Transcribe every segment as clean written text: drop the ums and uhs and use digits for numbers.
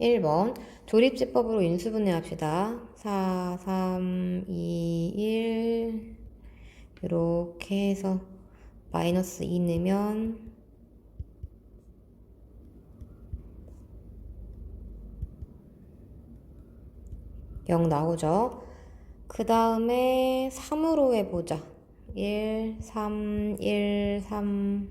1번 조립제법으로 인수분해 합시다. 4, 3, 2, 1 이렇게 해서 마이너스 2 넣으면 0 나오죠. 그 다음에 3으로 해보자. 1, 3, 1, 3.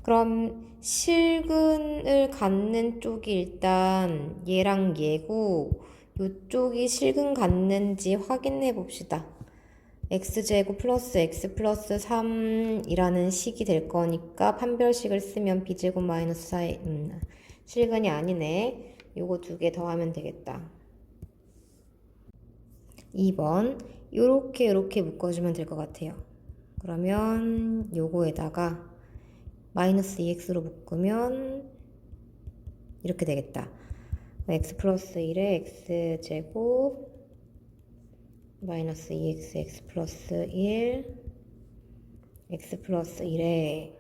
그럼 실근을 갖는 쪽이 일단 얘랑 얘고 이쪽이 실근 갖는지 확인해 봅시다. x제곱 플러스 x 플러스 3이라는 식이 될 거니까 판별식을 쓰면 b제곱 마이너스 4의 실근이 아니네. 요거 두 개 더하면 되겠다. 2번 요렇게 묶어주면 될 것 같아요. 그러면 요거에다가 마이너스 2x로 묶으면 이렇게 되겠다. x 플러스 1에 x제곱 마이너스 2x x 플러스 1 x 플러스 1에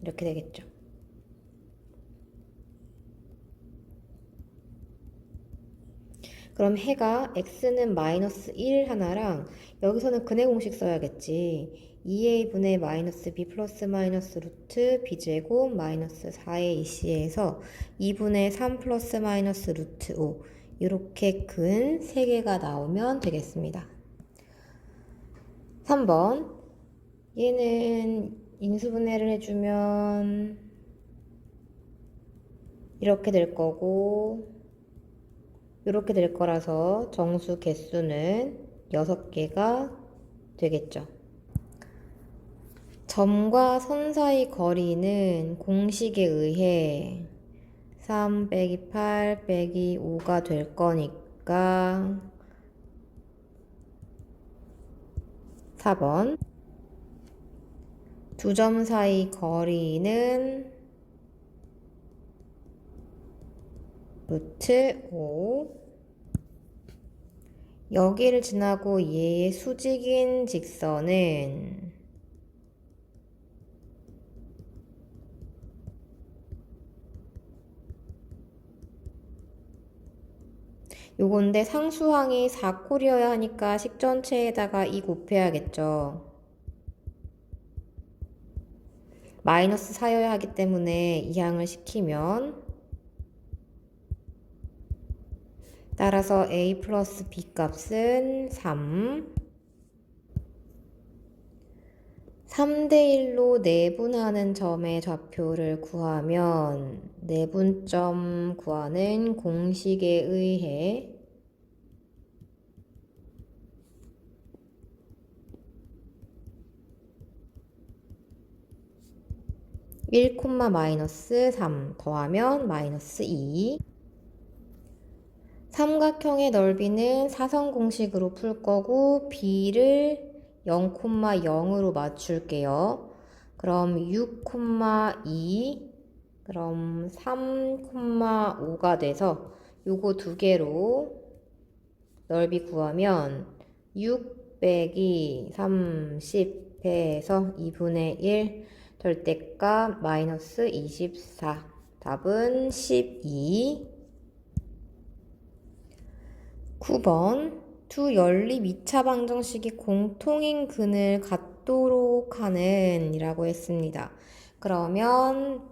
이렇게 되겠죠. 그럼 해가 x는 마이너스 1 하나랑 여기서는 근해 공식 써야겠지. 2a분의 마이너스 b 플러스 마이너스 루트 b제곱 마이너스 4의 2c에서 2분의 3 플러스 마이너스 루트 5 이렇게 근 3개가 나오면 되겠습니다. 3번 얘는 인수분해를 해주면 이렇게 될 거고 이렇게 될 거라서 정수 개수는 6개가 되겠죠. 점과 선 사이 거리는 공식에 의해 3 빼기 8 빼기 5가 될 거니까 4번 두 점 사이 거리는 루트 5 여기를 지나고 얘의 수직인 직선은 요건데 상수항이 4꼴이어야 하니까 식 전체에다가 2 곱해야겠죠. 마이너스 4여야 하기 때문에 2항을 시키면 따라서 a 플러스 b 값은 3 3대1로 내분하는 점의 좌표를 구하면 내분점 구하는 공식에 의해 1, 마이너스 3 더하면 마이너스 2 삼각형의 넓이는 사선 공식으로 풀 거고 b를 0,0으로 맞출게요. 그럼 6,2 그럼 3,5가 돼서 요거 두 개로 넓이 구하면 6 빼기 30 해서 2분의 1 절대값 마이너스 24 답은 12 9번 두 연립 2차 방정식이 공통인 근을 갖도록 하는 이라고 했습니다. 그러면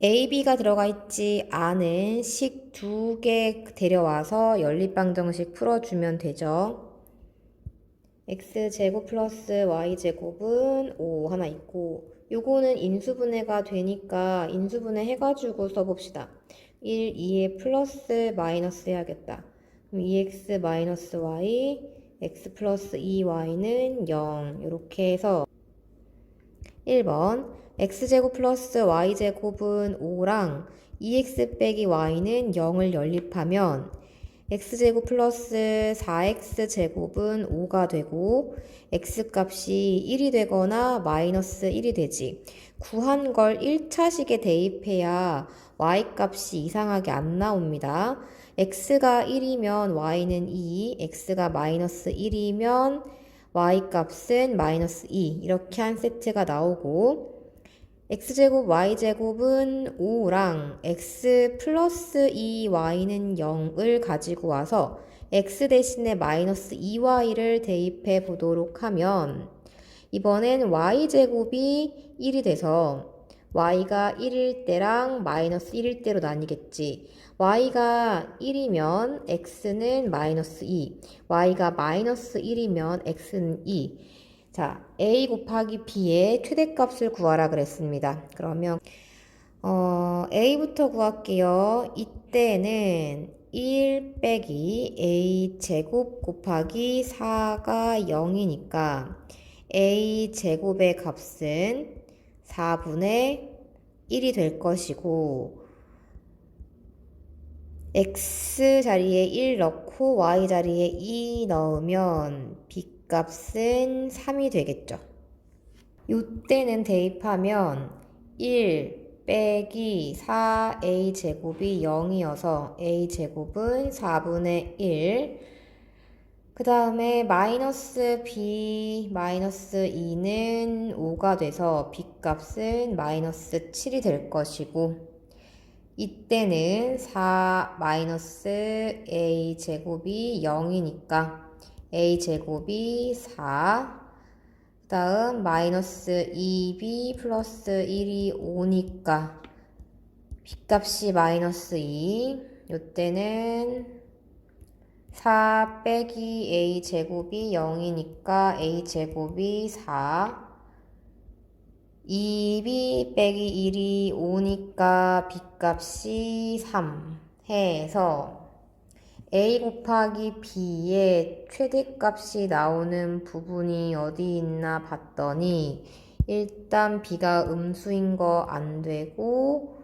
A, B가 들어가 있지 않은 식 두 개 데려와서 연립 방정식 풀어주면 되죠. x제곱 플러스 y제곱은 5 하나 있고 요거는 인수분해가 되니까 인수분해 해가지고 써봅시다. 1, 2에 플러스 마이너스 해야겠다. 그럼 2x 마이너스 y, x 플러스 2y는 0 이렇게 해서 1번 x제곱 플러스 y제곱은 5랑 2x 빼기 y는 0을 연립하면 x제곱 플러스 4x제곱은 5가 되고 x값이 1이 되거나 마이너스 1이 되지. 구한 걸 1차식에 대입해야 y값이 이상하게 안 나옵니다. x가 1이면 y는 2, x가 마이너스 1이면 y값은 마이너스 2 이렇게 한 세트가 나오고 x제곱 y제곱은 5랑 x 플러스 2y는 0을 가지고 와서 x 대신에 마이너스 2y를 대입해 보도록 하면 이번엔 y제곱이 1이 돼서 y가 1일 때랑 마이너스 1일 때로 나뉘겠지. y가 1이면 x는 마이너스 2, y가 마이너스 1이면 x는 2. 자, a 곱하기 b의 최대값을 구하라 그랬습니다. 그러면 a부터 구할게요. 이때는 1 빼기 a 제곱 곱하기 4가 0이니까 a 제곱의 값은 4분의 1이 될 것이고 x 자리에 1 넣고 y 자리에 2 넣으면 b 값은 3이 되겠죠. 이때는 대입하면 1 빼기 4a 제곱이 0이어서 a 제곱은 4분의 1. 그 다음에 마이너스 b 마이너스 2는 5가 돼서 b 값은 마이너스 7이 될 것이고 이때는 4 마이너스 a 제곱이 0이니까 a 제곱이 4. 그 다음 마이너스 2b 플러스 1이 5니까 b값이 마이너스 2. 이때는 4 빼기 a 제곱이 0이니까 a 제곱이 4. 2b 빼기 1이 5니까 b값이 3 해서 a 곱하기 b의 최대값이 나오는 부분이 어디 있나 봤더니 일단 b가 음수인 거 안 되고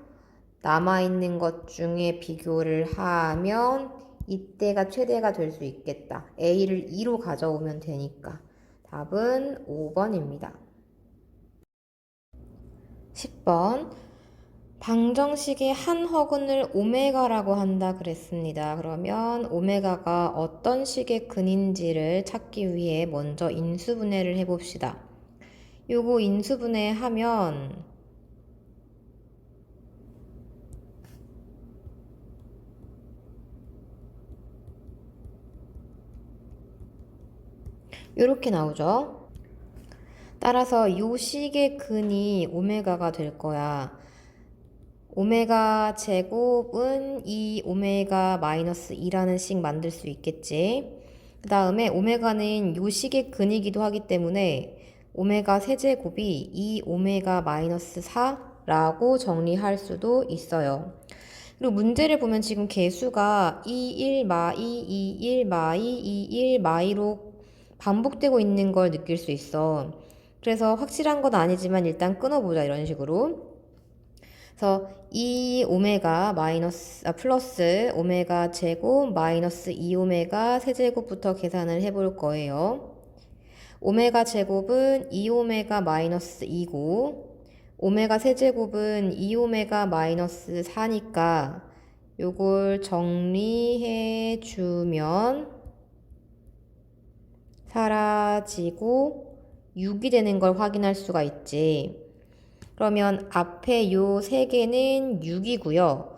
남아있는 것 중에 비교를 하면 이때가 최대가 될 수 있겠다. a를 2로 가져오면 되니까 답은 5번입니다. 10번 방정식의 한 허근을 오메가라고 한다 그랬습니다. 그러면 오메가가 어떤 식의 근인지를 찾기 위해 먼저 인수분해를 해봅시다. 요거 인수분해하면 요렇게 나오죠. 따라서 요 식의 근이 오메가가 될 거야. 오메가 제곱은 이 오메가 마이너스 2라는 식 만들 수 있겠지. 그 다음에 오메가는 요 식의 근이기도 하기 때문에 오메가 세제곱이 2 오메가 마이너스 4라고 정리할 수도 있어요. 그리고 문제를 보면 지금 개수가 2, 1, 마 2, 2, 1, 마 2, 2, 1, 마 2로 반복되고 있는 걸 느낄 수 있어. 그래서 확실한 건 아니지만 일단 끊어보자 이런 식으로. 그래서 2 오메가 플러스 오메가 제곱 마이너스 2 오메가 세제곱부터 계산을 해볼 거예요. 오메가 제곱은 2 오메가 마이너스 2고 오메가 세제곱은 2 오메가 마이너스 4니까 요걸 정리해 주면 사라지고 6이 되는 걸 확인할 수가 있지. 그러면 앞에 요 세 개는 6이고요.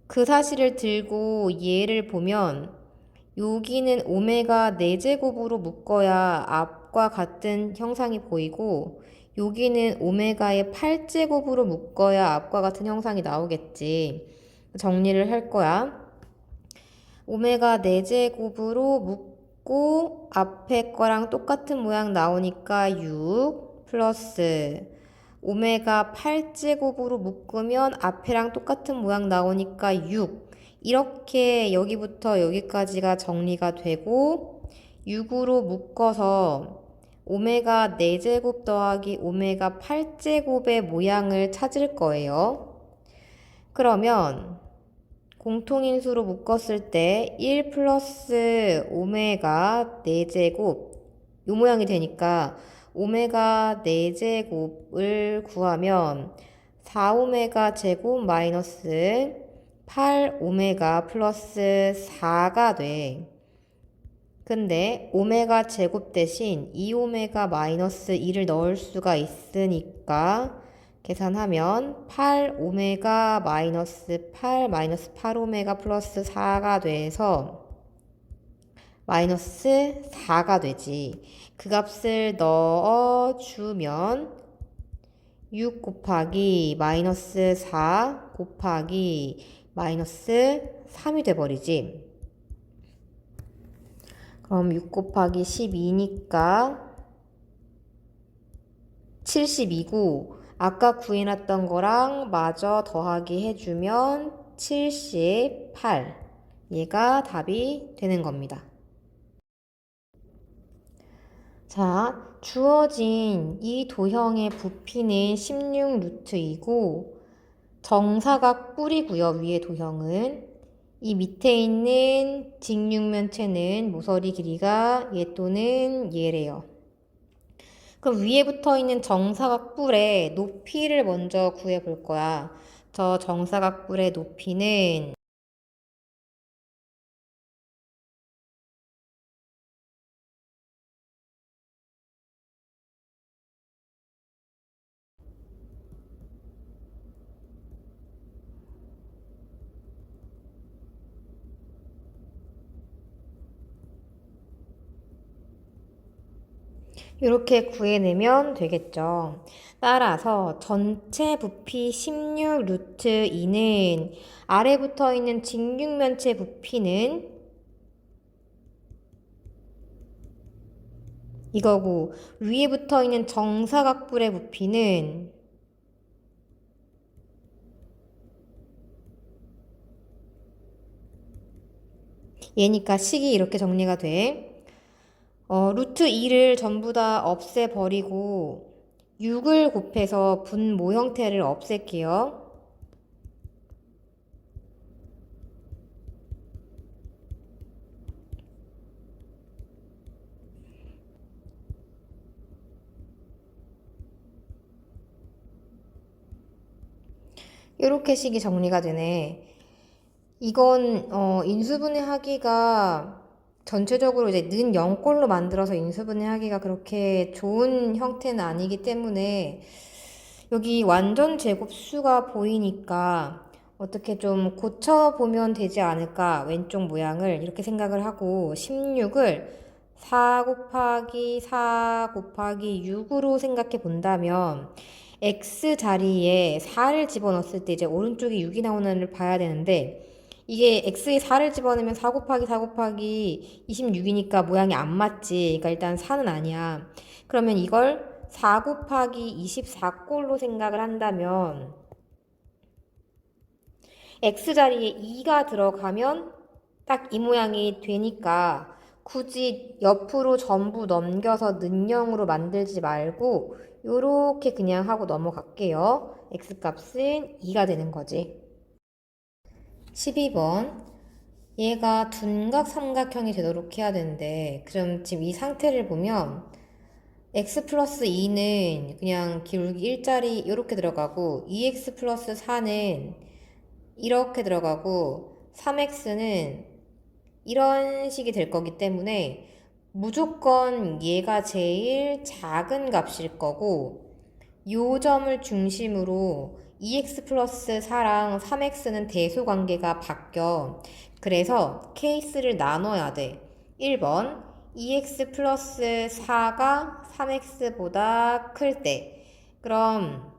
그 사실을 들고 얘를 보면 여기는 오메가 4제곱으로 묶어야 앞과 같은 형상이 보이고 여기는 오메가의 8제곱으로 묶어야 앞과 같은 형상이 나오겠지. 정리를 할 거야. 오메가 4제곱으로 묶고 앞에 거랑 똑같은 모양 나오니까 6 플러스 오메가 8제곱으로 묶으면 앞에랑 똑같은 모양 나오니까 6. 이렇게 여기부터 여기까지가 정리가 되고 6으로 묶어서 오메가 4제곱 더하기 오메가 8제곱의 모양을 찾을 거예요. 그러면 공통인수로 묶었을 때 1 플러스 오메가 4제곱 이 모양이 되니까 오메가 4제곱을 구하면 4오메가 제곱 마이너스 8오메가 플러스 4가 돼. 근데 오메가 제곱 대신 2오메가 마이너스 2를 넣을 수가 있으니까 계산하면 8오메가 마이너스 8 마이너스 8오메가 플러스 4가 돼서 마이너스 4가 되지. 그 값을 넣어주면 6 곱하기 마이너스 4 곱하기 마이너스 3이 돼버리지. 그럼 6 곱하기 12니까 72고 아까 구해놨던 거랑 마저 더하기 해주면 78. 얘가 답이 되는 겁니다. 자, 주어진 이 도형의 부피는 16루트이고 정사각 뿔이고요. 위의 도형은. 이 밑에 있는 직육면체는 모서리 길이가 얘 또는 얘래요. 그럼 위에 붙어 있는 정사각 뿔의 높이를 먼저 구해 볼 거야. 저 정사각 뿔의 높이는 이렇게 구해내면 되겠죠. 따라서 전체 부피 16루트 2는 아래 붙어 있는 직육면체 부피는 이거고 위에 붙어 있는 정사각뿔의 부피는 얘니까 식이 이렇게 정리가 돼. 루트 2를 전부 다 없애버리고 6을 곱해서 분모 형태를 없앨게요. 이렇게 식이 정리가 되네. 이건 인수분해 하기가 전체적으로 이제 는 0꼴로 만들어서 인수분해 하기가 그렇게 좋은 형태는 아니기 때문에 여기 완전 제곱수가 보이니까 어떻게 좀 고쳐보면 되지 않을까. 왼쪽 모양을 이렇게 생각을 하고 16을 4 곱하기 4 곱하기 6으로 생각해 본다면 x 자리에 4를 집어넣었을 때 이제 오른쪽에 6이 나오는를 봐야 되는데 이게 x에 4를 집어넣으면 4 곱하기 4 곱하기 26이니까 모양이 안 맞지. 그러니까 일단 4는 아니야. 그러면 이걸 4 곱하기 24꼴로 생각을 한다면 x자리에 2가 들어가면 딱 이 모양이 되니까 굳이 옆으로 전부 넘겨서 는 0으로 만들지 말고 요렇게 그냥 하고 넘어갈게요. x값은 2가 되는 거지. 12번 얘가 둔각 삼각형이 되도록 해야 되는데 그럼 지금 이 상태를 보면 x 플러스 2는 그냥 기울기 일자리 이렇게 들어가고 2x 플러스 4는 이렇게 들어가고 3x는 이런 식이 될 거기 때문에 무조건 얘가 제일 작은 값일 거고 요 점을 중심으로 2x 플러스 4랑 3x는 대소관계가 바뀌어. 그래서 케이스를 나눠야 돼. 1번 2x 플러스 4가 3x보다 클 때 그럼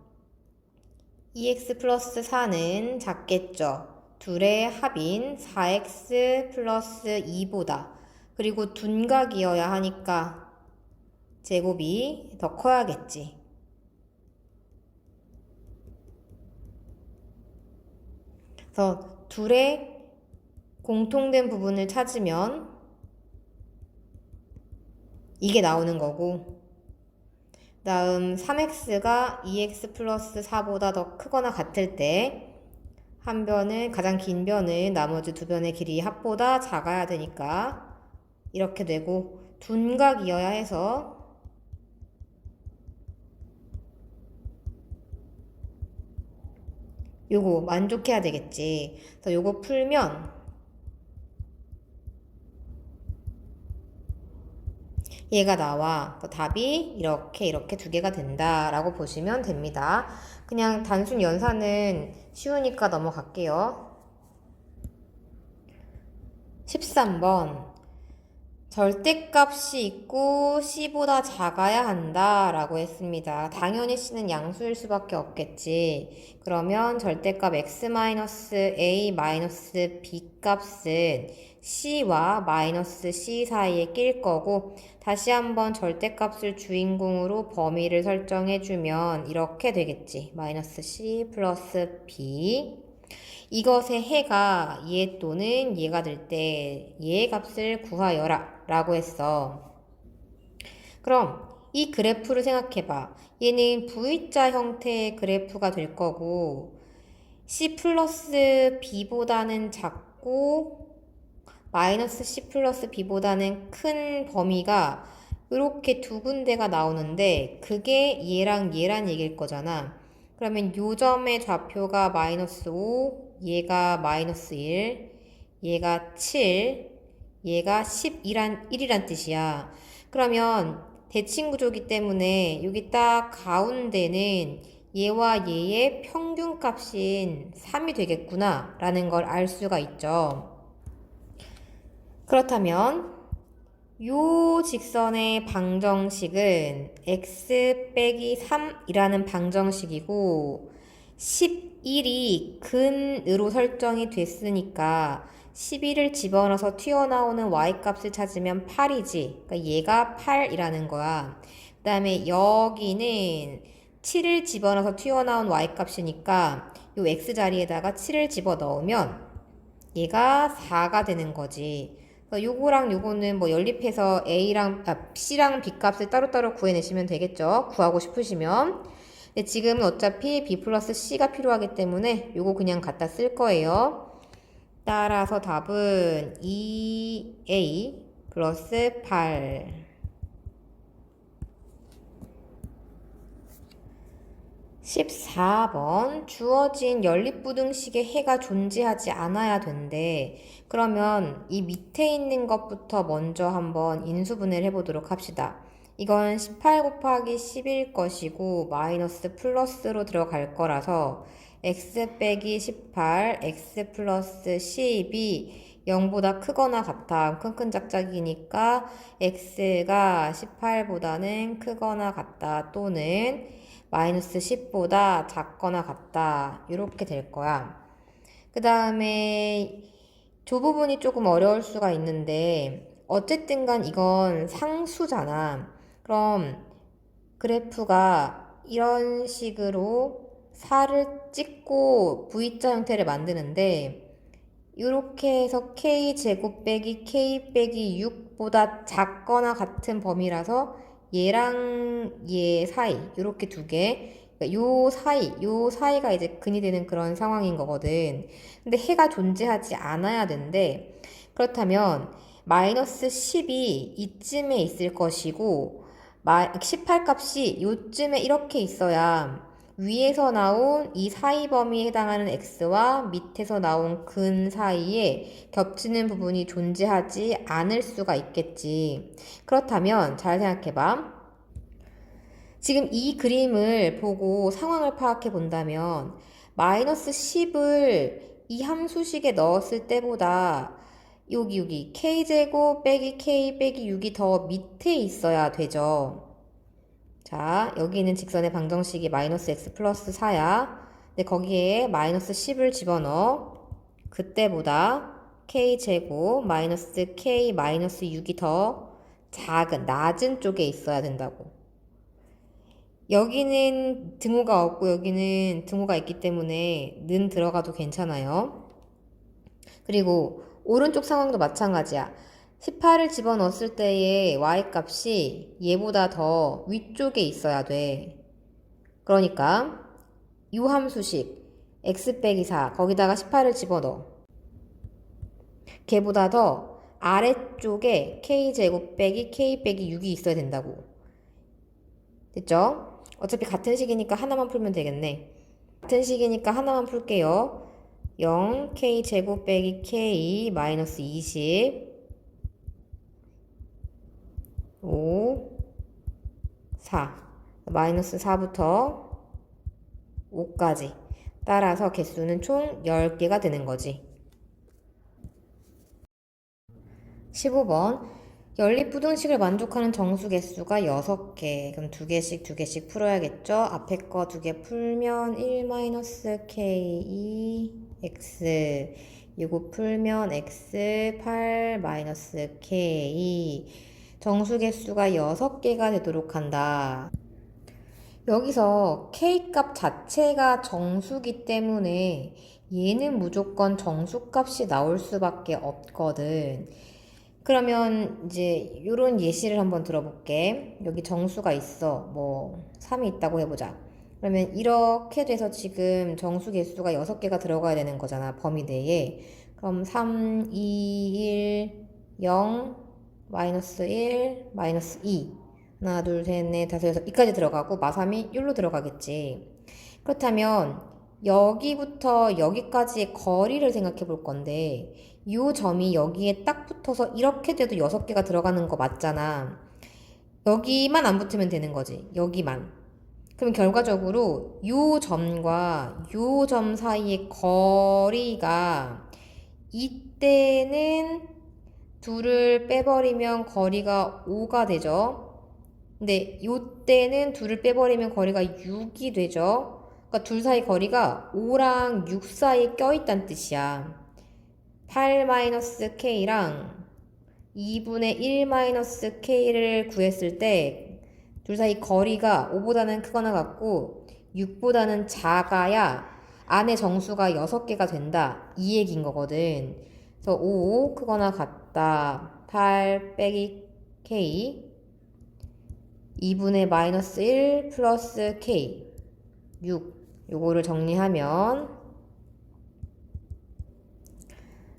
2x 플러스 4는 작겠죠. 둘의 합인 4x 플러스 2보다 그리고 둔각이어야 하니까 제곱이 더 커야겠지. 그래서 둘의 공통된 부분을 찾으면 이게 나오는 거고 다음 3x가 2x 플러스 4보다 더 크거나 같을 때 한 변은 가장 긴 변은 나머지 두 변의 길이 합보다 작아야 되니까 이렇게 되고 둔각이어야 해서 요거 만족해야 되겠지. 그래서 요거 풀면 얘가 나와. 그 답이 이렇게 두 개가 된다라고 보시면 됩니다. 그냥 단순 연산은 쉬우니까 넘어갈게요. 13번. 절대값이 있고 C보다 작아야 한다 라고 했습니다. 당연히 C는 양수일 수밖에 없겠지. 그러면 절대값 x-a-b 값은 C와 마이너스 C 사이에 낄 거고, 다시 한번 절대값을 주인공으로 범위를 설정해주면 이렇게 되겠지. 마이너스 C 플러스 B. 이것의 해가 얘 또는 얘가 될 때 얘의 값을 구하여라 라고 했어. 그럼 이 그래프를 생각해봐. 얘는 V자 형태의 그래프가 될 거고, C 플러스 B보다는 작고 마이너스 C 플러스 B보다는 큰 범위가 이렇게 두 군데가 나오는데, 그게 얘랑 얘기일 거잖아. 그러면 요 점의 좌표가 마이너스 5, 얘가 마이너스 1, 얘가 7, 얘가 11이란 뜻이야. 그러면 대칭구조기 때문에 여기 딱 가운데는 얘와 얘의 평균값인 3이 되겠구나 라는 걸 알 수가 있죠. 그렇다면 요 직선의 방정식은 x 빼기 3이라는 방정식이고, 11이 근으로 설정이 됐으니까 11을 집어넣어서 튀어나오는 y값을 찾으면 8이지. 그러니까 얘가 8이라는 거야. 그 다음에 여기는 7을 집어넣어서 튀어나온 y값이니까 요 x자리에다가 7을 집어넣으면 얘가 4가 되는 거지. 요거랑 요거는 뭐 연립해서 C랑 B 값을 따로따로 구해내시면 되겠죠. 구하고 싶으시면. 근데 지금은 어차피 B 플러스 C가 필요하기 때문에 요거 그냥 갖다 쓸 거예요. 따라서 답은 2A 플러스 8. 14번. 주어진 연립부등식에 해가 존재하지 않아야 된대. 그러면 이 밑에 있는 것부터 먼저 한번 인수분해를 해보도록 합시다. 이건 18 곱하기 10일 것이고 마이너스 플러스로 들어갈 거라서 x 빼기 18, x 플러스 10이 0보다 크거나 같아. 큰 짝짝이니까 x가 18보다는 크거나 같다. 또는 마이너스 10보다 작거나 같다. 이렇게 될 거야. 그 다음에 저 부분이 조금 어려울 수가 있는데, 어쨌든 간 이건 상수잖아. 그럼 그래프가 이런 식으로 살을 찍고 V자 형태를 만드는데, 이렇게 해서 K제곱 빼기 K 빼기 6보다 작거나 같은 범위라서 얘랑 얘 사이, 이렇게 두 개, 그러니까 요 사이가 이제 근이 되는 그런 상황인 거거든. 근데 해가 존재하지 않아야 되는데, 그렇다면 마이너스 10이 이쯤에 있을 것이고 18 값이 요쯤에 이렇게 있어야 위에서 나온 이 사이 범위에 해당하는 x와 밑에서 나온 근 사이에 겹치는 부분이 존재하지 않을 수가 있겠지. 그렇다면 잘 생각해봐. 지금 이 그림을 보고 상황을 파악해 본다면 마이너스 10을 이 함수식에 넣었을 때보다 여기 k제곱 빼기 k 빼기 6이 더 밑에 있어야 되죠. 자, 여기 있는 직선의 방정식이 마이너스 x 플러스 4야. 근데 거기에 마이너스 10을 집어넣어. 그때보다 k제곱 마이너스 k 마이너스 6이 더 낮은 쪽에 있어야 된다고. 여기는 등호가 없고 여기는 등호가 있기 때문에 는 들어가도 괜찮아요. 그리고 오른쪽 상황도 마찬가지야. 18을 집어넣었을 때의 y값이 얘보다 더 위쪽에 있어야 돼. 그러니까 이 함수식 x 빼기 4 거기다가 18을 집어넣어. 걔보다 더 아래쪽에 k제곱 빼기 k 빼기 6이 있어야 된다고. 됐죠? 어차피 같은 식이니까 하나만 풀면 되겠네. 같은 식이니까 하나만 풀게요. 0 k제곱 빼기 k 마이너스 20 5 4. 마이너스 4부터 5까지. 따라서 개수는 총 10개가 되는 거지. 15번. 연립부등식을 만족하는 정수 개수가 6개. 그럼 2개씩 풀어야겠죠? 앞에 거 2개 풀면 1-k2 x. 요거 풀면 x 8-k. 정수 개수가 6개가 되도록 한다. 여기서 k 값 자체가 정수기 때문에 얘는 무조건 정수값이 나올 수밖에 없거든. 그러면 이제 요런 예시를 한번 들어볼게. 여기 정수가 있어. 뭐 3이 있다고 해보자. 그러면 이렇게 돼서 지금 정수 개수가 6개가 들어가야 되는 거잖아. 범위 내에. 그럼 3, 2, 1, 0, 마이너스 1, 마이너스 2. 하나, 둘, 셋, 넷, 다섯, 여섯, 2까지 들어가고 마삼이 1로 들어가겠지. 그렇다면 여기부터 여기까지의 거리를 생각해 볼 건데 이 점이 여기에 딱 붙어서 이렇게 돼도 6개가 들어가는 거 맞잖아. 여기만 안 붙으면 되는 거지. 여기만. 그럼 결과적으로 이 점과 이 점 사이의 거리가 이때는 둘을 빼버리면 거리가 5가 되죠. 근데 이때는 둘을 빼버리면 거리가 6이 되죠. 그러니까 둘 사이 거리가 5랑 6 사이에 껴있다는 뜻이야. 8-k랑 2분의 1-k를 구했을 때 둘 사이 거리가 5보다는 크거나 같고 6보다는 작아야 안에 정수가 6개가 된다. 이 얘기인 거거든. 그래서 5 크거나 같다. 8 빼기 k 2분의 마이너스 1 플러스 k 6. 요거를 정리하면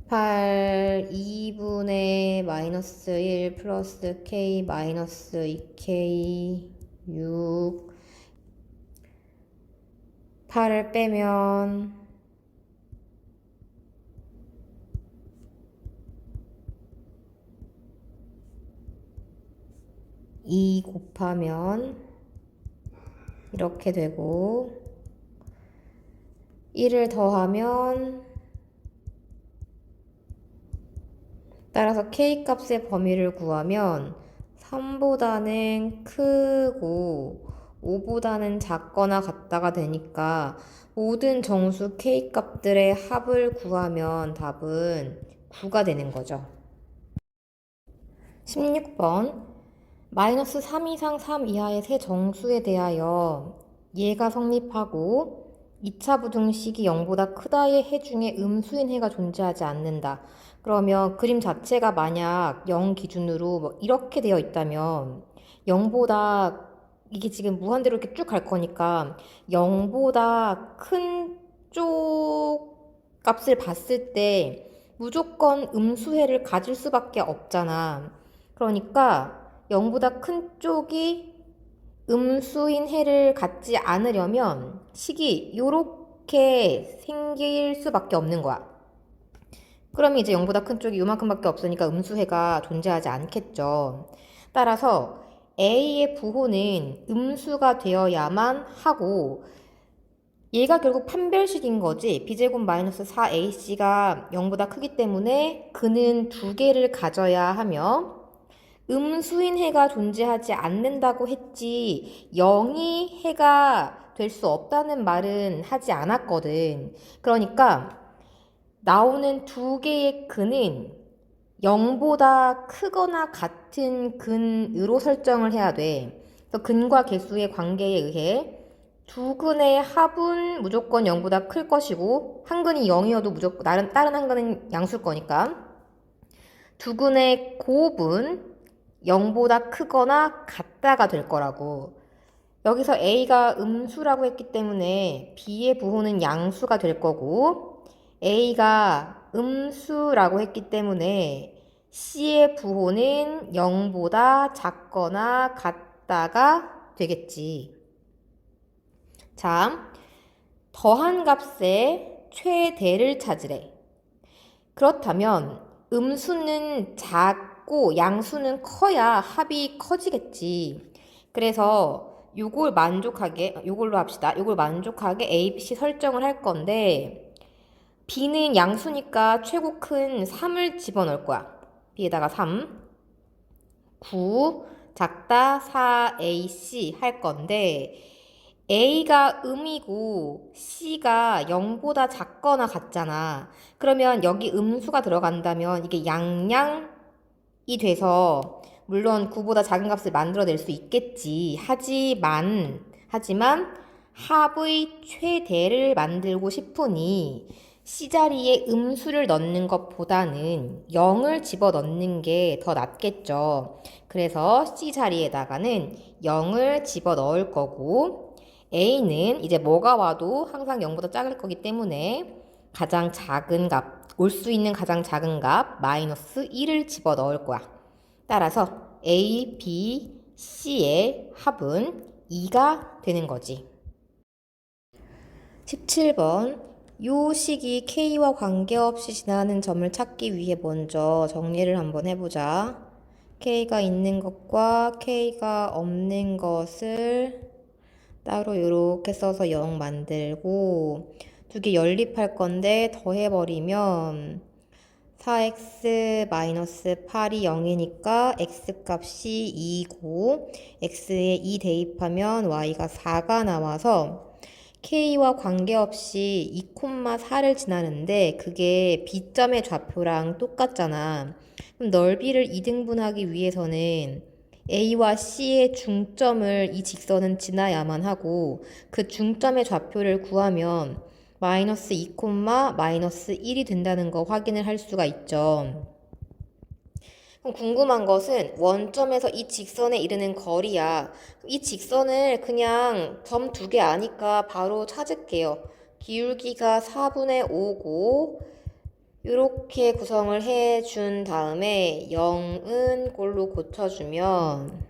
8 2분의 마이너스 1 플러스 k 마이너스 2k 6 8을 빼면 2 곱하면 이렇게 되고 1을 더하면 따라서 k 값의 범위를 구하면 3보다는 크고 5보다는 작거나 같다가 되니까 모든 정수 k 값들의 합을 구하면 답은 9가 되는 거죠. 16번. 마이너스 3 이상 3 이하의 세 정수에 대하여 얘가 성립하고 2차 부등식이 0보다 크다의 해 중에 음수인 해가 존재하지 않는다. 그러면 그림 자체가 만약 0 기준으로 뭐 이렇게 되어 있다면 0보다 이게 지금 무한대로 이렇게 쭉 갈 거니까 0보다 큰 쪽 값을 봤을 때 무조건 음수해를 가질 수밖에 없잖아. 그러니까 0보다 큰 쪽이 음수인 해를 갖지 않으려면 식이 요렇게 생길 수밖에 없는 거야. 그러면 이제 0보다 큰 쪽이 요만큼밖에 없으니까 음수해가 존재하지 않겠죠. 따라서 A의 부호는 음수가 되어야만 하고 얘가 결국 판별식인 거지. b제곱 마이너스 4ac가 0보다 크기 때문에 그는 2개를 가져야 하며 음수인 해가 존재하지 않는다고 했지 0이 해가 될 수 없다는 말은 하지 않았거든. 그러니까 나오는 2개의 근은 0보다 크거나 같은 근으로 설정을 해야 돼. 그래서 근과 개수의 관계에 의해 두 근의 합은 무조건 0보다 클 것이고 한 근이 0이어도 무조건 다른 한 근은 양수일 거니까 두 근의 곱은 0보다 크거나 같다가 될 거라고. 여기서 A가 음수라고 했기 때문에 B의 부호는 양수가 될 거고 A가 음수라고 했기 때문에 C의 부호는 0보다 작거나 같다가 되겠지. 자, 더한 값의 최대를 찾으래. 그렇다면 음수는 작고 양수는 커야 합이 커지겠지. 그래서 요걸로 합시다. 요걸 만족하게 A, B, C 설정을 할 건데 B는 양수니까 최고 큰 3을 집어넣을 거야. B에다가 3, 9, 작다 4AC 할 건데 A가 음이고 C가 0보다 작거나 같잖아. 그러면 여기 음수가 들어간다면 이게 양양이 돼서 물론 9보다 작은 값을 만들어낼 수 있겠지. 하지만 합의 최대를 만들고 싶으니 C자리에 음수를 넣는 것보다는 0을 집어넣는 게 더 낫겠죠. 그래서 C자리에다가는 0을 집어넣을 거고 A는 이제 뭐가 와도 항상 0보다 작을 거기 때문에 가장 작은 값, 올 수 있는 가장 작은 값 마이너스 1을 집어넣을 거야. 따라서 A, B, C의 합은 2가 되는 거지. 17번. 요 식이 K와 관계없이 지나는 점을 찾기 위해 먼저 정리를 한번 해보자. K가 있는 것과 K가 없는 것을 따로 이렇게 써서 0 만들고 두 개 연립할 건데 더해버리면 4x-8이 0이니까 x값이 2고 x에 2 대입하면 y가 4가 나와서 k와 관계없이 2,4를 지나는데 그게 B점의 좌표랑 똑같잖아. 그럼 넓이를 2등분하기 위해서는 A와 C의 중점을 이 직선은 지나야만 하고 그 중점의 좌표를 구하면 마이너스 2, 마이너스 1이 된다는 거 확인을 할 수가 있죠. 그럼 궁금한 것은 원점에서 이 직선에 이르는 거리야. 이 직선을 그냥 점 두 개 아니까 바로 찾을게요. 기울기가 4분의 5고 이렇게 구성을 해준 다음에 0은 꼴로 고쳐주면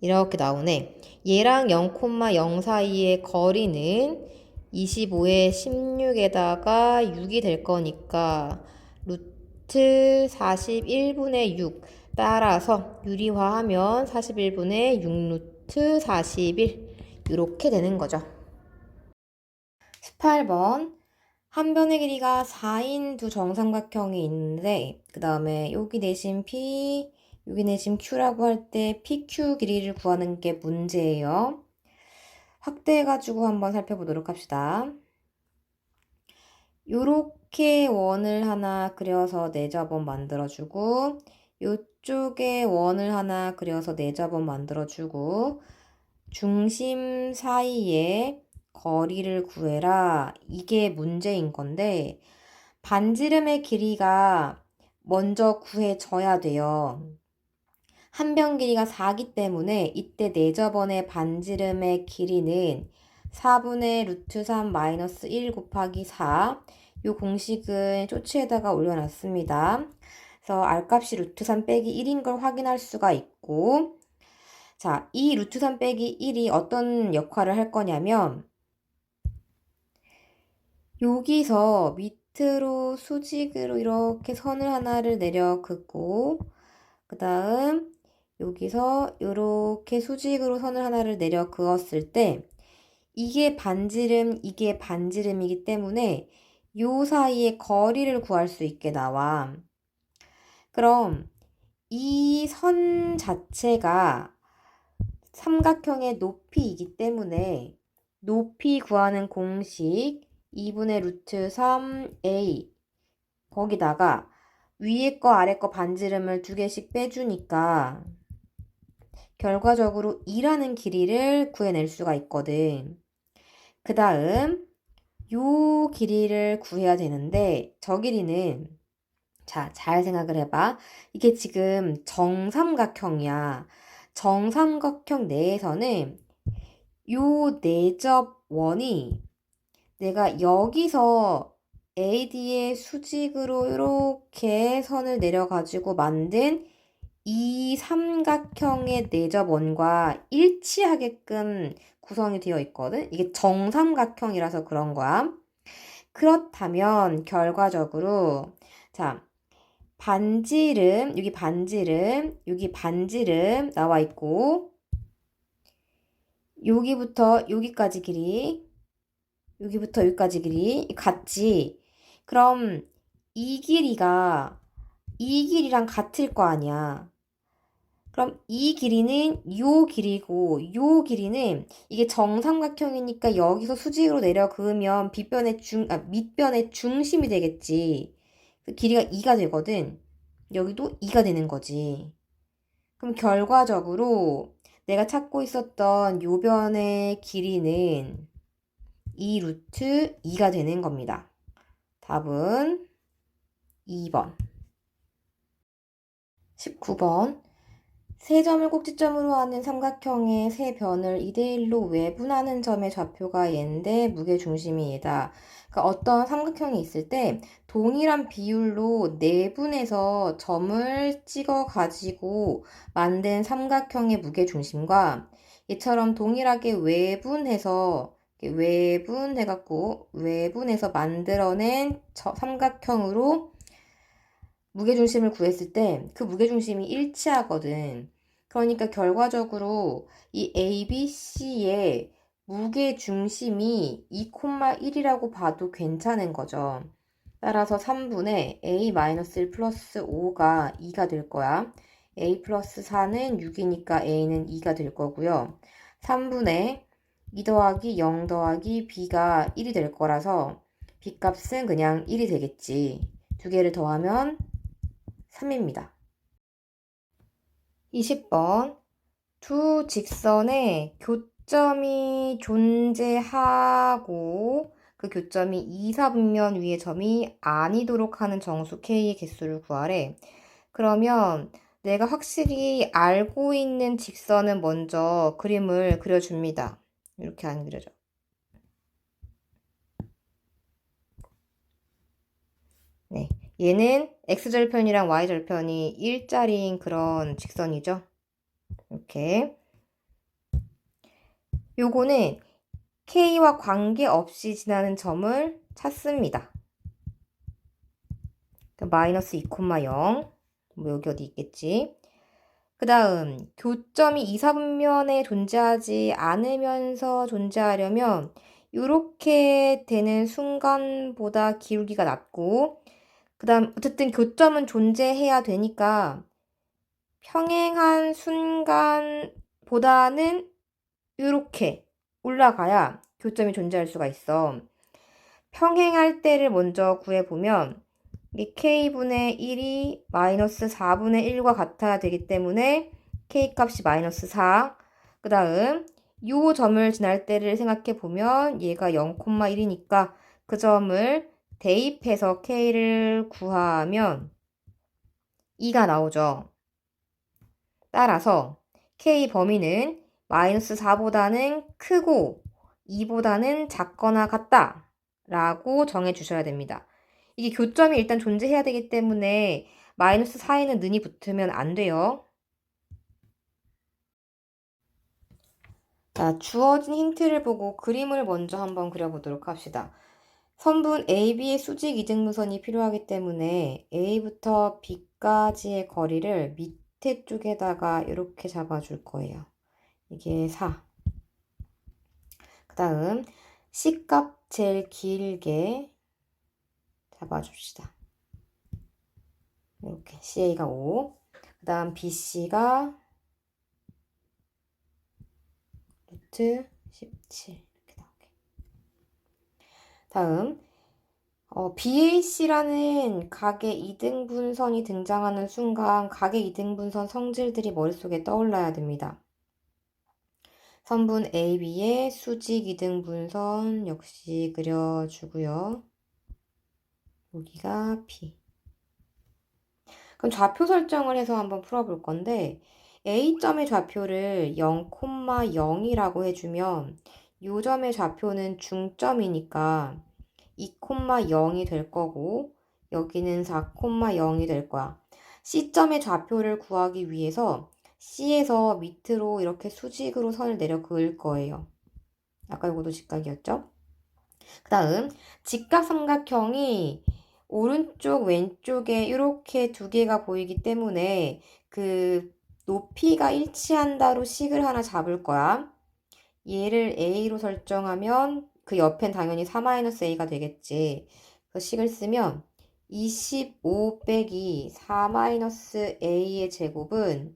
이렇게 나오네. 얘랑 0,0 사이의 거리는 25에 16에다가 6이 될 거니까 루트 41분의 6 따라서 유리화하면 41분의 6 루트 41 이렇게 되는 거죠. 18번. 한 변의 길이가 4인 두 정삼각형이 있는데 그 다음에 여기 내심 P, 여기 내심 Q라고 할 때 PQ 길이를 구하는 게 문제예요. 확대해가지고 한번 살펴보도록 합시다. 요렇게 원을 하나 그려서 4접원 만들어주고 요쪽에 원을 하나 그려서 4접원 만들어주고 중심 사이에 거리를 구해라. 이게 문제인 건데 반지름의 길이가 먼저 구해져야 돼요. 한 변 길이가 4기 때문에 이때 4접원의 반지름의 길이는 4분의 루트 3 마이너스 1 곱하기 4. 이 공식은 쪼치에다가 올려놨습니다. 그래서 R값이 루트 3 빼기 1인 걸 확인할 수가 있고 자, 이 루트 3 빼기 1이 어떤 역할을 할 거냐면 여기서 밑으로 수직으로 이렇게 선을 하나를 내려 긋고 그 다음 여기서 이렇게 수직으로 선을 하나를 내려 그었을 때 이게 반지름, 이게 반지름이기 때문에 요 사이의 거리를 구할 수 있게 나와. 그럼 이 선 자체가 삼각형의 높이이기 때문에 높이 구하는 공식 2분의 루트 3a 거기다가 위에 거 아래 거 반지름을 2개씩 빼주니까 결과적으로 2라는 길이를 구해낼 수가 있거든. 그 다음 요 길이를 구해야 되는데 저 길이는 자, 잘 생각을 해봐. 이게 지금 정삼각형이야. 정삼각형 내에서는 요 내접원이 내가 여기서 AD의 수직으로 이렇게 선을 내려가지고 만든 이 삼각형의 내접원과 일치하게끔 구성이 되어 있거든. 이게 정삼각형이라서 그런 거야. 그렇다면 결과적으로 자 반지름 여기 반지름 나와 있고 여기부터 여기까지 길이, 여기부터 여기까지 길이 같지? 그럼 이 길이가 이 길이랑 같을 거 아니야. 그럼 이 길이는 요 길이고 요 길이는 이게 정삼각형이니까 여기서 수직으로 내려 그으면 밑변의 중심이 되겠지. 그 길이가 2가 되거든. 여기도 2가 되는 거지. 그럼 결과적으로 내가 찾고 있었던 요 변의 길이는 2 루트 2가 되는 겁니다. 답은 2번. 19번. 세 점을 꼭지점으로 하는 삼각형의 세 변을 2대1로 외분하는 점의 좌표가 얘인데 무게중심이 얘다. 그러니까 어떤 삼각형이 있을 때 동일한 비율로 내분해서 점을 찍어 가지고 만든 삼각형의 무게중심과 이처럼 동일하게 외분해서 만들어낸 삼각형으로 무게중심을 구했을 때 그 무게중심이 일치하거든. 그러니까 결과적으로 이 ABC의 무게중심이 2,1이라고 봐도 괜찮은 거죠. 따라서 3분의 A-1 플러스 5가 2가 될 거야. A 플러스 4는 6이니까 A는 2가 될 거고요. 3분의 2 더하기 0 더하기 B가 1이 될 거라서 B 값은 그냥 1이 되겠지. 두 개를 더하면 3입니다. 20번. 두 직선에 교점이 존재하고 그 교점이 2, 4분면 위의 점이 아니도록 하는 정수 K의 개수를 구하래. 그러면 내가 확실히 알고 있는 직선은 먼저 그림을 그려줍니다. 이렇게 안 그려져. 네. 얘는 x절편이랑 y절편이 일자리인 그런 직선이죠. 이렇게. 요거는 k와 관계없이 지나는 점을 찾습니다. 마이너스 2,0 뭐 여기 어디 있겠지. 그 다음 교점이 2, 4분면에 존재하지 않으면서 존재하려면 이렇게 되는 순간보다 기울기가 낮고 그 다음 어쨌든 교점은 존재해야 되니까 평행한 순간보다는 이렇게 올라가야 교점이 존재할 수가 있어. 평행할 때를 먼저 구해보면 이 k분의 1이 마이너스 4분의 1과 같아야 되기 때문에 k값이 마이너스 4. 그 다음 요 점을 지날 때를 생각해보면 얘가 0,1이니까 그 점을 대입해서 k를 구하면 2가 나오죠. 따라서 k 범위는 마이너스 4보다는 크고 2보다는 작거나 같다 라고 정해 주셔야 됩니다. 이게 교점이 일단 존재해야 되기 때문에 마이너스 4에는 는이 붙으면 안 돼요. 자, 주어진 힌트를 보고 그림을 먼저 한번 그려보도록 합시다. 선분 AB의 수직 이등분선이 필요하기 때문에 A부터 B까지의 거리를 밑에 쪽에다가 이렇게 잡아줄 거예요. 이게 4. 그 다음 C값 제일 길게 잡아줍시다. 이렇게 CA가 5. 그 다음 BC가 루트 17 이렇게 나오게. 다음 BAC라는 각의 이등분선이 등장하는 순간 각의 이등분선 성질들이 머릿속에 떠올라야 됩니다. 선분 AB의 수직 이등분선 역시 그려주고요. 여기가 P. 그럼 좌표 설정을 해서 한번 풀어볼 건데 A점의 좌표를 0,0이라고 해주면 이 점의 좌표는 중점이니까 2,0이 될 거고 여기는 4,0이 될 거야. C점의 좌표를 구하기 위해서 C에서 밑으로 이렇게 수직으로 선을 내려 그을 거예요. 아까 이것도 직각이었죠? 그 다음 직각삼각형이 오른쪽 왼쪽에 이렇게 두 개가 보이기 때문에 그 높이가 일치한다로 식을 하나 잡을 거야. 얘를 a로 설정하면 그 옆엔 당연히 4-a가 되겠지. 그래서 식을 쓰면 25 빼기 4-a의 제곱은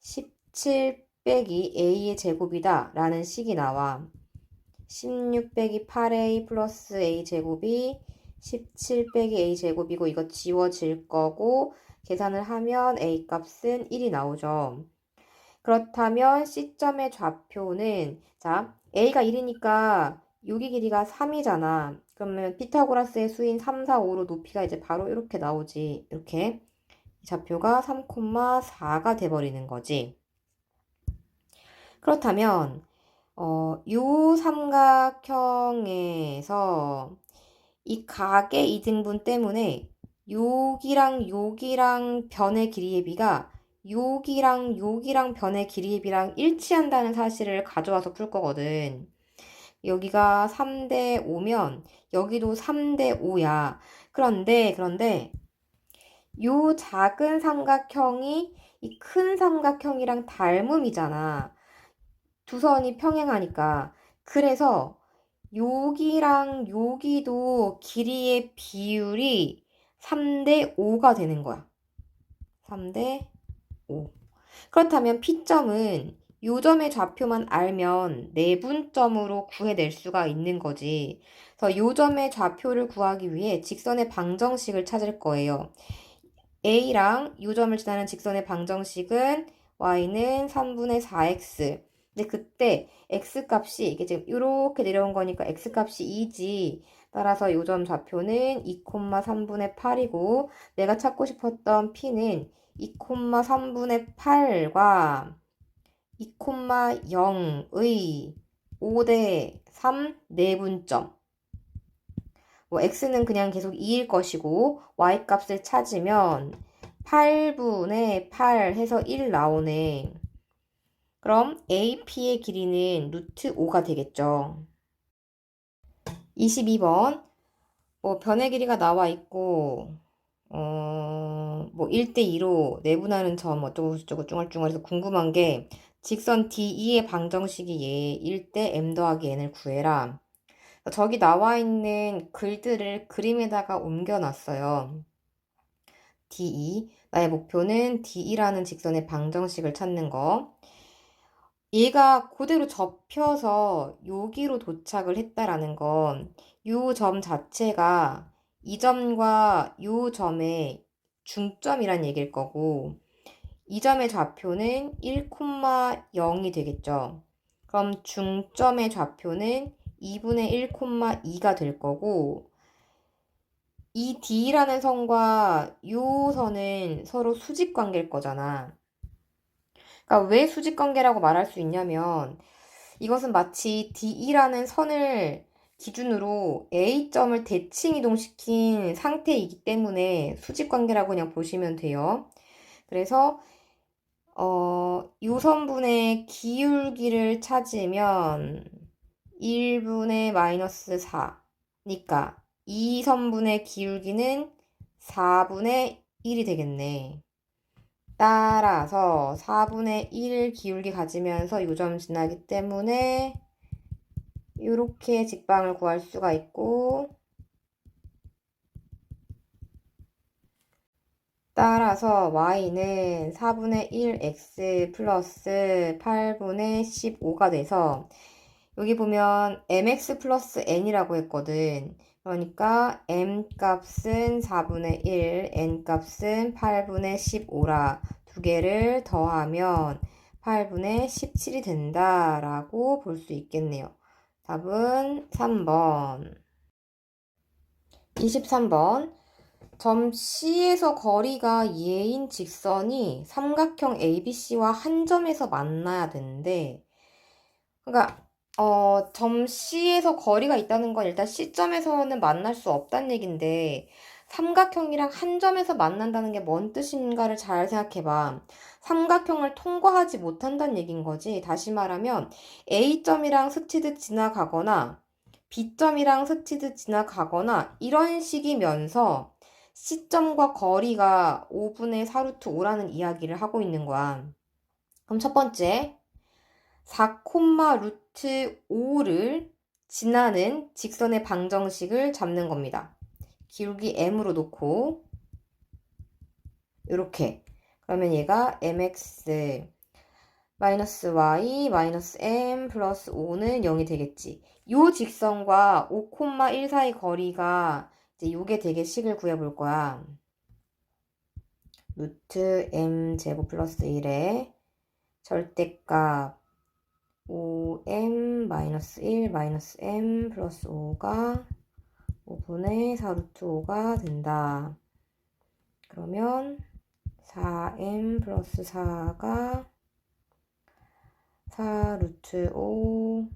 17 빼기 a의 제곱이다 라는 식이 나와. 16 빼기 8a 플러스 a 제곱이 17 빼기 a 제곱이고 이거 지워질 거고 계산을 하면 a 값은 1이 나오죠. 그렇다면 C점의 좌표는 자 a가 1이니까 여기 길이가 3이잖아. 그러면 피타고라스의 수인 3, 4, 5로 높이가 이제 바로 이렇게 나오지. 이렇게 좌표가 3,4가 돼버리는 거지. 그렇다면 요 삼각형에서 이 각의 이등분 때문에 여기랑 변의 길이의 비가 여기랑 변의 길이의 비랑 일치한다는 사실을 가져와서 풀 거거든. 여기가 3대 5면 여기도 3대 5야. 그런데 요 작은 삼각형이 이 큰 삼각형이랑 닮음이잖아. 두 선이 평행하니까. 그래서 여기랑 여기도 길이의 비율이 3대 5가 되는 거야. 3대 5. 그렇다면 P점은 요 점의 좌표만 알면 내분점으로 구해낼 수가 있는 거지. 그래서 요 점의 좌표를 구하기 위해 직선의 방정식을 찾을 거예요. A랑 요 점을 지나는 직선의 방정식은 y는 3분의 4x. 근데 그때 x 값이 이게 지금 이렇게 내려온 거니까 x 값이 2지. 따라서 요 점 좌표는 2,3분의 8이고 내가 찾고 싶었던 p는 2,3분의 8과 2,0의 5대 3 내분점. 뭐 x는 그냥 계속 2일 것이고 y 값을 찾으면 8분의 8 해서 1 나오네. 그럼 AP의 길이는 루트 5가 되겠죠. 22번 뭐 변의 길이가 나와 있고 뭐 1대2로 내분하는 점 어쩌고저쩌고 쭈글쭈글해서 궁금한 게 직선 DE의 방정식이 얘 1대 m 더하기 n을 구해라. 저기 나와 있는 글들을 그림에다가 옮겨놨어요. DE. 나의 목표는 DE라는 직선의 방정식을 찾는 거. 얘가 그대로 접혀서 여기로 도착을 했다라는 건 요 점 자체가 이 점과 요 점의 중점이란 얘기일 거고 이 점의 좌표는 1,0이 되겠죠. 그럼 중점의 좌표는 2분의 1,2가 될 거고 이 D라는 선과 요 선은 서로 수직 관계일 거잖아. 그러니까 왜 수직 관계라고 말할 수 있냐면 이것은 마치 DE라는 선을 기준으로 A점을 대칭 이동시킨 상태이기 때문에 수직 관계라고 그냥 보시면 돼요. 그래서 요 선분의 기울기를 찾으면 1분의 마이너스 4니까 이 선분의 기울기는 4분의 1이 되겠네. 따라서 4분의 1 기울기 가지면서 요점 지나기 때문에 이렇게 직방을 구할 수가 있고 따라서 y는 4분의 1x 플러스 8분의 15가 돼서 여기 보면 mx 플러스 n이라고 했거든. 그러니까 m 값은 4분의 1, n 값은 8분의 15라 두 개를 더하면 8분의 17이 된다라고 볼 수 있겠네요. 답은 3번. 23번. 점 C에서 거리가 얘인 직선이 삼각형 ABC와 한 점에서 만나야 되는데 그러니까 점 C에서 거리가 있다는 건 일단 C점에서는 만날 수 없다는 얘긴데 삼각형이랑 한 점에서 만난다는 게 뭔 뜻인가를 잘 생각해봐. 삼각형을 통과하지 못한다는 얘긴 거지. 다시 말하면 A점이랑 스치듯 지나가거나 B점이랑 스치듯 지나가거나 이런 식이면서 C점과 거리가 5분의 4루트 5라는 이야기를 하고 있는 거야. 그럼 첫 번째 4, 루트 5를 지나는 직선의 방정식을 잡는 겁니다. 기울기 m으로 놓고 이렇게 그러면 얘가 mx 마이너스 y 마이너스 m 플러스 5는 0이 되겠지. 요 직선과 5,1 사이 거리가 이제 요게 되게 식을 구해볼 거야. 루트 m 제곱 플러스 1에 절대값 5m 마이너스 1 마이너스 m 플러스 5가 5분의 4 루트 5가 된다. 그러면 4m 플러스 4가 4 루트 5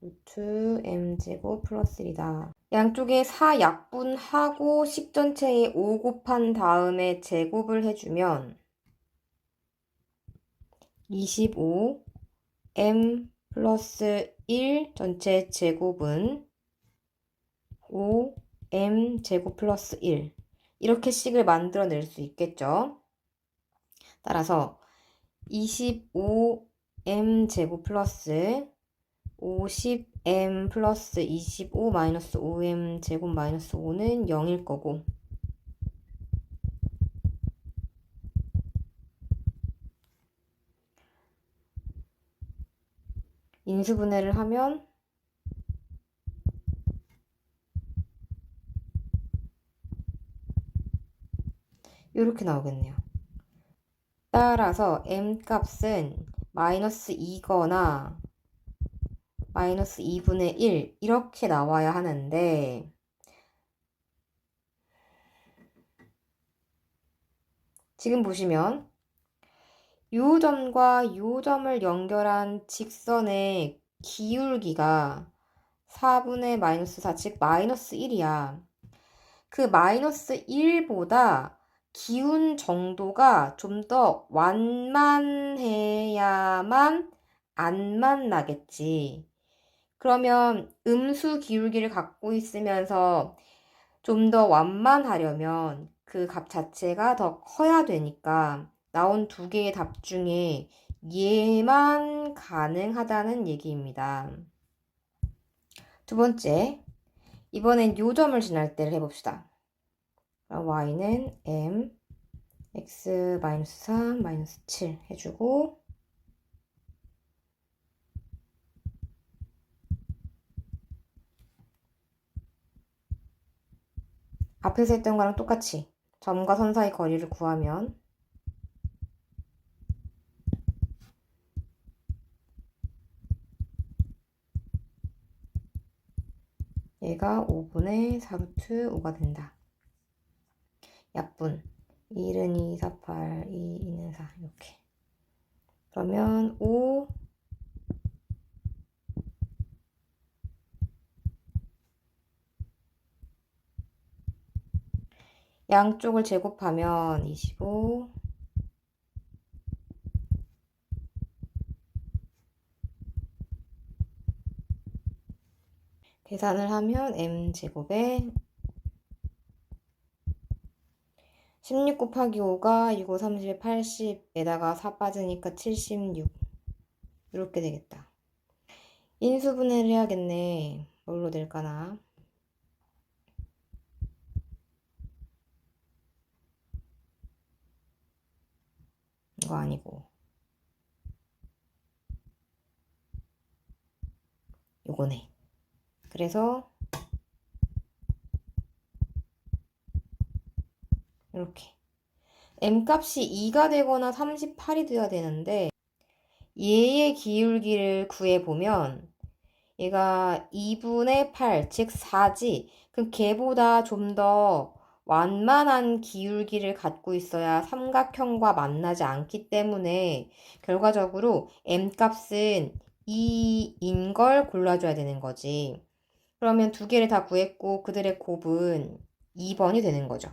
루트 m 제곱 플러스 1이다. 양쪽에 4 약분하고 식 전체에 5 곱한 다음에 제곱을 해주면 25 m 플러스 1 전체 제곱은 5m 제곱 플러스 1 이렇게 식을 만들어낼 수 있겠죠. 따라서 25m 제곱 플러스 50m 플러스 25 마이너스 5m 제곱 마이너스 5는 0일 거고 인수분해를 하면 이렇게 나오겠네요. 따라서 m 값은 마이너스 2거나 마이너스 2분의 1 이렇게 나와야 하는데 지금 보시면 요 점과 요 점을 연결한 직선의 기울기가 4분의 마이너스 4, 즉 마이너스 1이야. 그 마이너스 1보다 기운 정도가 좀 더 완만해야만 안 만나겠지. 그러면 음수 기울기를 갖고 있으면서 좀 더 완만하려면 그 값 자체가 더 커야 되니까 나온 두 개의 답 중에 얘만 가능하다는 얘기입니다. 두 번째, 이번엔 요점을 지날 때를 해봅시다. y는 m, x 마이너스 3, 마이너스 7 해주고 앞에서 했던 거랑 똑같이 점과 선 사이 거리를 구하면 얘가 5분의 4 루트 5가 된다. 약분 1은 2, 4, 8, 2, 2는 4 이렇게 그러면 5 양쪽을 제곱하면 25 계산을 하면 m제곱에 16 곱하기 5가 6, 5, 30, 80에다가 4 빠지니까 76 이렇게 되겠다. 인수분해를 해야겠네. 뭘로 될까나? 이거 아니고 요거네. 그래서 이렇게 m값이 2가 되거나 38이 돼야 되는데 얘의 기울기를 구해보면 얘가 2분의 8, 즉 4지. 그럼 걔보다 좀 더 완만한 기울기를 갖고 있어야 삼각형과 만나지 않기 때문에 결과적으로 m값은 2인 걸 골라줘야 되는 거지. 그러면 두 개를 다 구했고 그들의 곱은 2번이 되는 거죠.